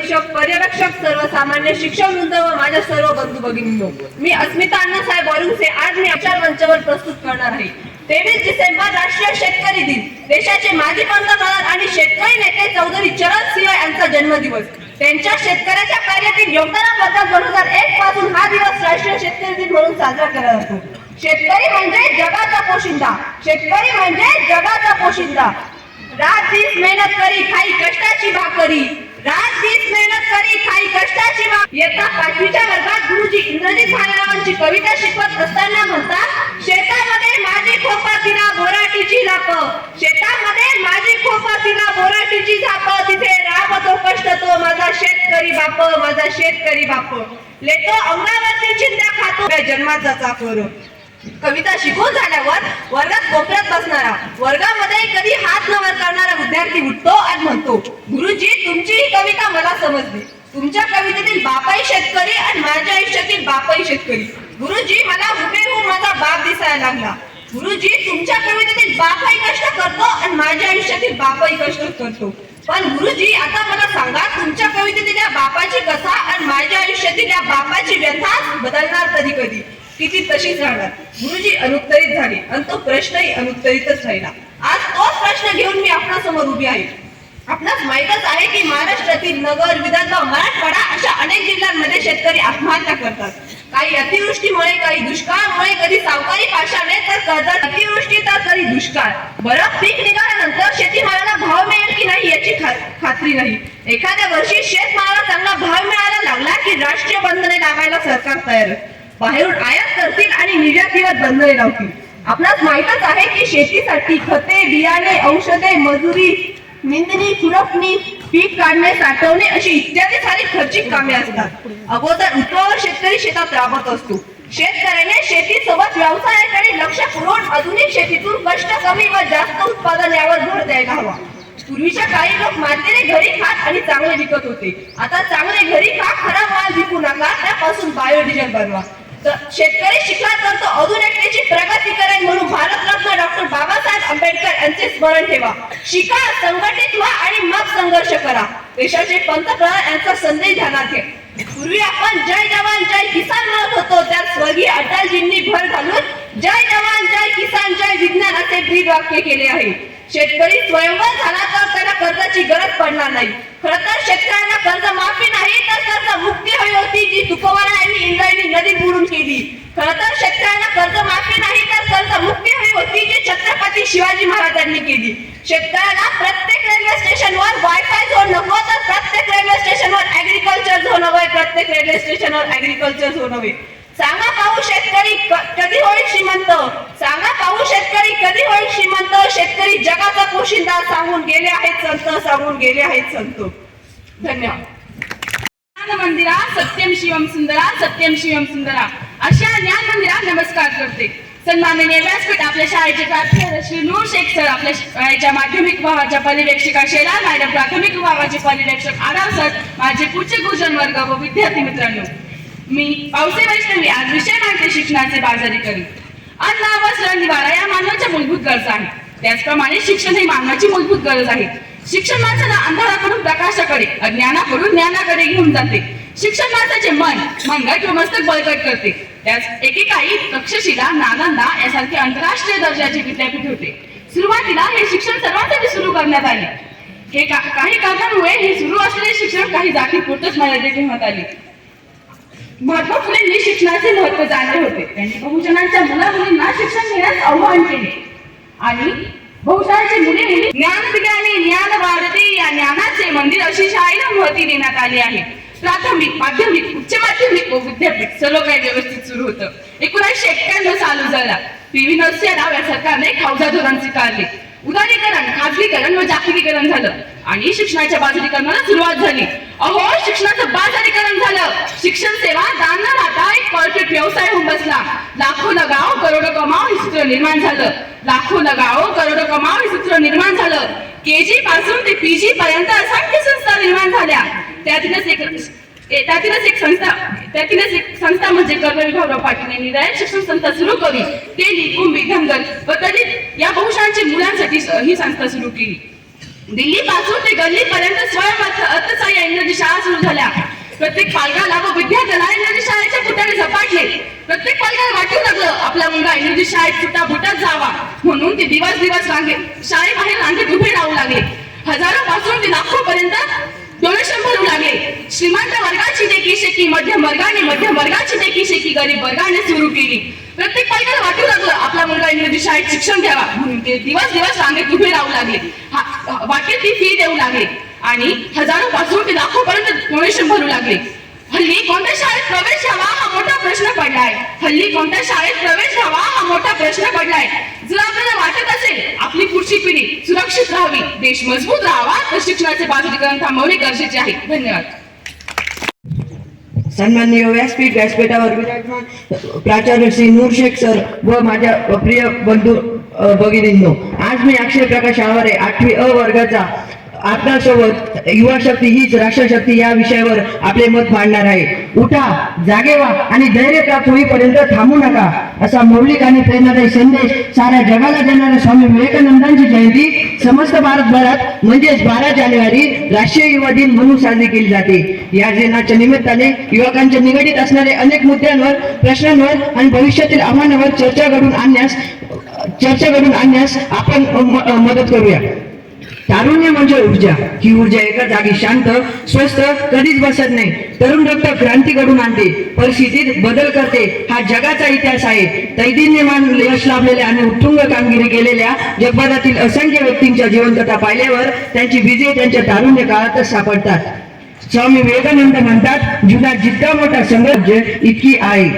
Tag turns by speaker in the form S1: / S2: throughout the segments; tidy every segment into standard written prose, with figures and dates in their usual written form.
S1: परीक्षक पर्यवेक्षक सर्वसामान्य शिक्षक वृंद व माझ्या सर्व बंधू भगिनींनो, मी अस्मिता अण्णासाहेब वरुंगसे आज मी आचार मंचावर प्रस्तुत करणार आहे. 23 डिसेंबर राष्ट्रीय शेतकरी दिन. देशाचे माजी पंतप्रधान आणि शेतकरी नेते चौधरी चरण सिंह यांचा जन्मदिवस. त्यांच्या शेतकऱ्याच्या कार्यातील योगदानाबद्दल 2001 पासून हा दिवस राष्ट्रीय शेतकरी दिन म्हणून साजरा केला जातो. शेतकरी म्हणजे जगाचा पोशिंदा. शेतकरी म्हणजे जगाचा पोशिंदा. रात दिस मेहनत करी खाई कष्टाची भाकरी. रात दिस मेहनत करी खाई कष्टाची भाकरी. इयत्ता 5वीच्या वर्गात गुरुजी इंद्रजित भालेरावांची कविता शिकवत असताना म्हणतात, शेतामध्ये माझी खोपा तिला बोराटीची झाप. शेतामध्ये माझी खोपा तिला बोराटीची झाप. तिथे राबतो कष्ट तो माझा शेतकरी बाप. माझा शेतकरी बाप लेतो अंगावरती चिंध्या खातो जन्माचा चाकर. कविता शिकवून झाल्यावर वर्गात कोपऱ्यात बसणारा, वर्गामध्ये कधी हात न वर करणारा विद्यार्थी उठतो आणि म्हणतो, गुरुजी तुमची ही कविता मला समजली. तुमच्या कवितेतील बापाही शेतकरी आणि माझ्या आयुष्यातील बापाही शेतकरी. गुरुजी मला हुबेहूब माझा बाप दिसायला लागला. गुरुजी तुमच्या कवितेतील बापही कष्ट करतो आणि माझ्या आयुष्यातील बापाही कष्ट करतो. पण गुरुजी आता मला सांगा, तुमच्या कवितेतील या बापाची कथा आणि माझ्या आयुष्यातील या बापाची व्यथा बदलणार कधी कधी की ती तशीच राहणार. गुरुजी अनुत्तरित झाले आणि तो प्रश्नही अनुत्तरितच राहिला. आज तोच प्रश्न घेऊन मी आपणासमोर उभी आहे. आपणास माहीतच आहे की महाराष्ट्रातील नगर, विदर्भ, मराठवाडा अशा अनेक जिल्ह्यांमध्ये शेतकरी आत्महत्या करतात. काही अतिवृष्टीमुळे, काही दुष्काळामुळे, कधी सावकारी पाशाने तर कर्जत. अतिवृष्टी तर कधी दुष्काळ. बरं, पीक निघाल्यानंतर शेतीमालाला भाव मिळेल की नाही याची खात्री नाही. एखाद्या वर्षी शेतमालाला चांगला भाव मिळायला लागला की राष्ट्रीय बंधने लावायला सरकार तयार. बाहेरून आयात करतील आणि निर्यातीवर बंधने लावतील. आपणास माहीतच आहे की शेतीसाठी खते, बियाणे, औषधे, मजुरी, निंदणी, खुरपणी, पीक काढणे, साठवणे अशी इत्यादी सारी खर्चिक कामे असतात. अगोदर उतरावर शेतकरी शेतात राबत असतो. शेतकऱ्याने शेतीसोबत व्यवसायाकडे लक्ष पुरवून आधुनिक शेतीतून कष्ट कमी व जास्त उत्पादन यावर भर द्यायला हवा. पूर्वीच्या काळी लोक मातेने घरी खात आणि चांगले विकत होते. आता चांगले घरी खा, खराब माल विकू नका, त्यापासून बायोडिझेल बनवा. शेतकरी शिकला तर तो अजून एकट्याची प्रगती करेल म्हणून भारतरत्न डॉक्टर बाबासाहेब आंबेडकर यांचे स्मरण ठेवा. शिका, संघटित व्हा आणि मग संघर्ष करा. देशाचे पंतप्रधान यांचा संदेश ध्यानात घ्या. पूर्वी आपण जय जवान जय किसान म्हणत होतो, त्यात स्वर्गीय अटलजींनी भर घालून जय जवान जय किसान जय विज्ञान असे ब्रीद वाक्य केले आहे. शेतकरी स्वयंवर झाला तर त्याला कर्जाची गरज पडणार नाही. खरं तर शेतकऱ्यांना कर्ज माफी नाही तर कर्ज मुक्ती हवी होती, जी तुकोबारा यांनी इंद्रायणी नदीत बुडून केली. खरं तर शेतकऱ्यांना कर्ज माफी नाही तर कर्ज मुक्ती हवी होती, जी छत्रपती शिवाजी महाराजांनी केली. शेतकऱ्यांना प्रत्येक रेल्वे स्टेशनवर वायफाय झोन नको तर प्रत्येक रेल्वे स्टेशनवर ऍग्रिकल्चर झोन हवंय. प्रत्येक रेल्वे स्टेशनवर ऍग्रिकल्चर झोन हवे. सांगा पाहू शेतकरी कधी होईल श्रीमंत. सांगा पाहू शेतकरी कधी होईल श्रीमंत. शेतकरी जगाचा पोशिंदा सांगून गेले आहेत संत. सांगून गेले आहेत संत. धन्यवाद.
S2: ज्ञान मंदिरा सत्यम शिवम सुंदरा. सत्यम शिवम सुंदरा अशा ज्ञान मंदिरात नमस्कार करते. सन्माननीय व्यासपीठ आपल्या शाळेचे प्राचार्य श्री नूर शेख सर, आपल्या शाळेच्या माध्यमिक विभागाच्या पर्यवेक्षिका शेलार मॅडम, प्राथमिक विभागाचे पर्यवेक्षक आराव सर, माझे पुढचे गुरुजन वर्ग व विद्यार्थी मित्रांनो, मी पावसे वैष्णवी आज विषय मांडते शिक्षणाचे बाजारीकरण. अन्न, वस्त्र, निवारा या मानवाच्या मूलभूत गरजा आहेत. त्याचप्रमाणे शिक्षण ही मानवाची मूलभूत गरज आहे. शिक्षण माणसाला अंधाराकडून प्रकाशाकडे, अज्ञानाकडून ज्ञानाकडे घेऊन जाते. शिक्षण माणसाचे मन मनगट व मस्तक बळकट करते. त्यास एकेकाळी तक्षशिला, नालंदा यासारखे आंतरराष्ट्रीय दर्जाचे विद्यापीठ होते. सुरुवातीला हे शिक्षण सर्वांसाठी सुरू करण्यात आले. हे काही कारणांमुळे हे सुरू असलेले शिक्षण काही जातीपुरतेच मर्यादित ठेवण्यात आले. महात्मा फुलेंनी शिक्षणाचे महत्व जाणले होते. त्यांनी बहुजनांच्या मुला-मुलींना शिक्षण घेण्यास आव्हान केले आणि बहुजनांची मुली-मुली ज्ञान विज्ञानी ज्ञान वाढते या ज्ञानाचे मंदिर अशी शाळेला महती देण्यात आली आहे. प्राथमिक, माध्यमिक, उच्च माध्यमिक व विद्यापीठ सर्व काही व्यवस्थित सुरू होतं. 1991 चालू झाला. पी.व्ही. नरसिंह या सरकारने खावजा धोरण स्वीकारले. उदारीकरण, खाजगीकरण व जागतिकीकरण झालं आणि शिक्षणाच्या बाजारीकरणाला सुरुवात झाली. अहो, शिक्षणाचं बाजारीकरण झालं. शिक्षण सेवा दान न माता एक कॉर्पोरेट व्यवसाय होऊन बसला. लाखो लगाव करोडो कमाव हे सूत्र निर्माण झालं. लाखो लगाव करोडो कमाव हे सूत्र निर्माण झालं. केजी पासून ते पीजी पर्यंत असंख्य संस्था निर्माण झाल्या. त्यातीलच एक संस्था म्हणजे कर्वे विभागराव पाटील यांनी रयत शिक्षण संस्था सुरू करून तेली, कुंभी, धनगर व दलित या बहुशांच्या मुलांसाठी ही संस्था सुरू केली. दिल्ली पासून ते गल्ली पर्यंत स्वयं अर्थसहाय्य इंग्रजी शाळा सुरू झाल्या. प्रत्येक पालकाला व विद्यार्थ्याला इंग्रजी शाळेच्या पुटाने झपाटले. प्रत्येक पालकाला वाटू लागलं आपला मुलगा इंग्रजी शाळेत फुटाफुटात जावा, म्हणून ते दिवस शाळेबाहेर रांगेत उभे राहू लागले. हजारो पासून ते लाखो पर्यंत डोनेशन भरू लागले. श्रीमंत वर्गाची देखी शेकी मध्यम वर्गाची देखी शेकी गरीब वर्गाने सुरू केली. प्रत्येक पालकाला वाटू लागलं आपला मुलगा इंग्रजी शाळेत शिक्षण घ्यावा, म्हणून ते दिवस रांगेत उभे राहू लागले. वाटेत ती फी देऊ लागले आणि हजारो पासून ते लाखो पर्यंत डोनेशन भरू लागले. हल्ली कोणत्या शाळेत प्रवेश घ्यावा हा मोठा प्रश्न पडलाय. जर आपल्याला वाटत असेल आपली पुढची पिढी सुरक्षित राहावी, देश मजबूत राहावा, तर शिक्षणाचे बाजारीकरण थांबवणे गरजेचे आहे. धन्यवाद.
S3: सन्माननीय व्यासपीठावर विराजमान प्राचार्य श्री नूर शेख सर व माझ्या प्रिय बंधू भगिनींनो, आज मी अक्षय प्रकाश आवारे 8वी अ वर्गाचा आपल्यासोबत युवा शक्ती हीच राष्ट्रशक्ती या विषयावर आपले मत मांडणार आहे. उठा, जागे व्हा आणि धैर्य प्राप्त होईपर्यंत थांबू नका, असा मौलिक आणि प्रेरणादायी संदेश साऱ्या जगाला देणाऱ्या स्वामी विवेकानंदांची जयंती समस्त भारतभरात म्हणजेच 12 जानेवारी राष्ट्रीय युवा दिन म्हणून साजरी केली जाते. या दिनाच्या निमित्ताने युवकांच्या निगडीत असणारे अनेक मुद्द्यांवर, प्रश्नांवर आणि भविष्यातील आव्हानांवर चर्चा घडून आणण्यास आपण मदत करूया. तारुण्य म्हणजे ऊर्जा. ही ऊर्जा एका जागी शांत स्वस्थ कधीच बसत नाही. तरुण रक्त क्रांती घडून आणते, परिस्थितीत बदल करते. हा जगाचा इतिहास आहे. दैदिन्यमान यश लाभलेल्या आणि उत्तुंग कामगिरी केलेल्या जगभरातील असंख्य व्यक्तींच्या जीवनकथा पाहिल्यावर त्यांची बीजे त्यांच्या तारुण्य काळातच सापडतात. स्वामी विवेकानंद म्हणतात, जीवनात जितका मोठा संघर्ष इतकी आहे.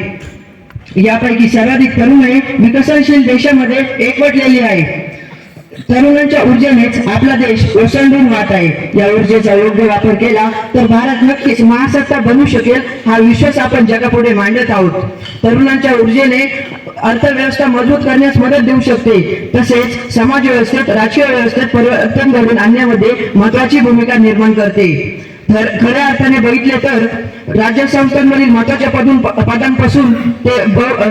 S3: यापैकी सर्वाधिक तरुणाई विकसनशील देशामध्ये एकवटलेली आहे. तरुणांच्या ऊर्जेनेच आपला देश ओसंडून वाहत आहे. या ऊर्जेचा योग्य वापर केला तर भारत नक्कीच महासत्ता बनू शकेल, हा विश्वास आपण जगापुढे मांडत आहोत. तरुणांच्या ऊर्जेने अर्थव्यवस्था मजबूत करण्यास मदत देऊ शकते, तसेच समाज व्यवस्थेत, राजकीय व्यवस्थेत परिवर्तन घडवून आणण्यामध्ये महत्वाची भूमिका निर्माण करते. खऱ्या अर्थाने बघितले तर राज्य संस्थांमधील महत्वाच्या पदांपासून ते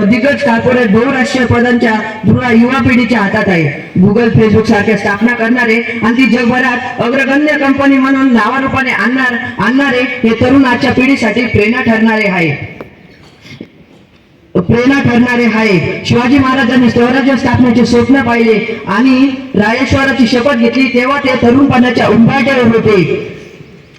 S3: दिग्गज कॉर्पोरेट बहुराष्ट्रीय पदांच्या धुरा युवा पिढीच्या हातात आहे. गुगल, फेसबुक सारख्या स्थापना करणारे आणि ती जगभरात अग्रगण्य कंपनी म्हणून नावारूपाने आणणारे हे तरुण आजच्या पिढीसाठी प्रेरणा ठरणारे आहे. शिवाजी महाराजांनी स्वराज्य स्थापनेचे स्वप्न पाहिले आणि रायश्वराची शपथ घेतली तेव्हा ते तरुणपणाच्या उंबरठ्यावर होते.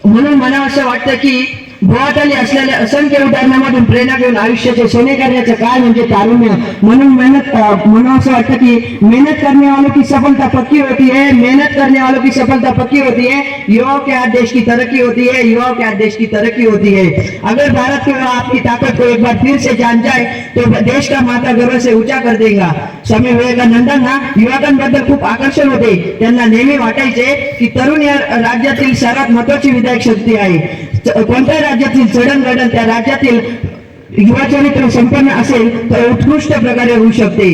S3: म्हणून मला असं वाटतं की भोवताली असलेल्या असंख्य उदाहरणामधून प्रेरणा घेऊन आयुष्याचे सोने करण्याचं काळ म्हणजे तारुण्य. म्हणून असं वाटतं की मेहनत करने वालों की सफलता पक्की होती है, मेहनत करने वालों की सफलता पक्की होती है. युवाओं के हाथ देश की तरक्की होती है, युवाओं के हाथ देश की तरक्की होती है. अगर भारत की आपकी ताकत को एक बार फिर से जान जाए तो देश का माथा गर्व से ऊंचा कर देगा. स्वामी विवेकानंदांना युवकांबद्दल खूप आकर्षण होते. त्यांना नेहमी वाटायचे की तरुण या राज्यातील सर्वात महत्वाची विधायक शक्ती आहे. कोणत्या राज्यातील जडणघडण त्या राज्यातील युवा चरित्र संपन्न असेल तर उत्कृष्ट प्रकारे होऊ शकते.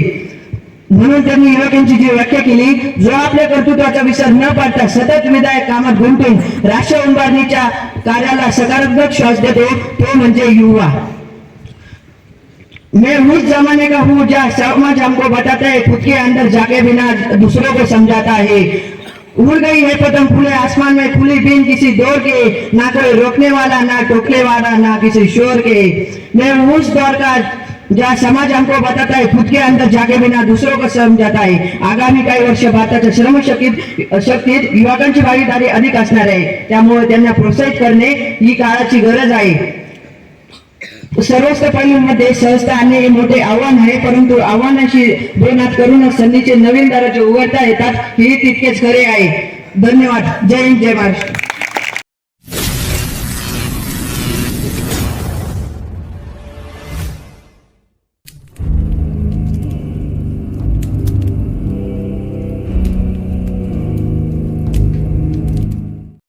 S3: म्हणून त्यांनी युवकांची जी व्याख्या केली, जो आपल्या कर्तृत्वाचा विसर न पाडता सतत विधायक कामात गुंतून राष्ट्र उभारणीच्या कार्याला सकारात्मक श्वास देतो, तो म्हणजे युवा. मैं उस जमाने का हूँ जहाँ समाज हमको बताता है खुद के अंदर जाके बिना दूसरों को समझाता है. उड़ गई है पतंग खुले आसमान में खुली बिन किसी दौर के, ना कोई रोकने वाला ना टोकने वाला ना किसी शोर के. मैं उस दौर का जहाँ समाज हमको बताता है खुद के अंदर जाके बिना दूसरों को समझाता है. आगामी काही वर्ष भारताच्या श्रमशक्तीत युवकांची भागीदारी अधिक असणार आहे. त्यामुळे त्यांना प्रोत्साहित करणे ही काळाची गरज आहे. सर्वच पैलूंमध्ये सहजता आणणे हे मोठे आव्हान आहे, परंतु आव्हानाशी दोन हात करूनच संधीचे नवीन दरवाजे उघडता येतात, हे तितकेच खरे आहे. धन्यवाद. जय हिंद, जय महाराष्ट्र.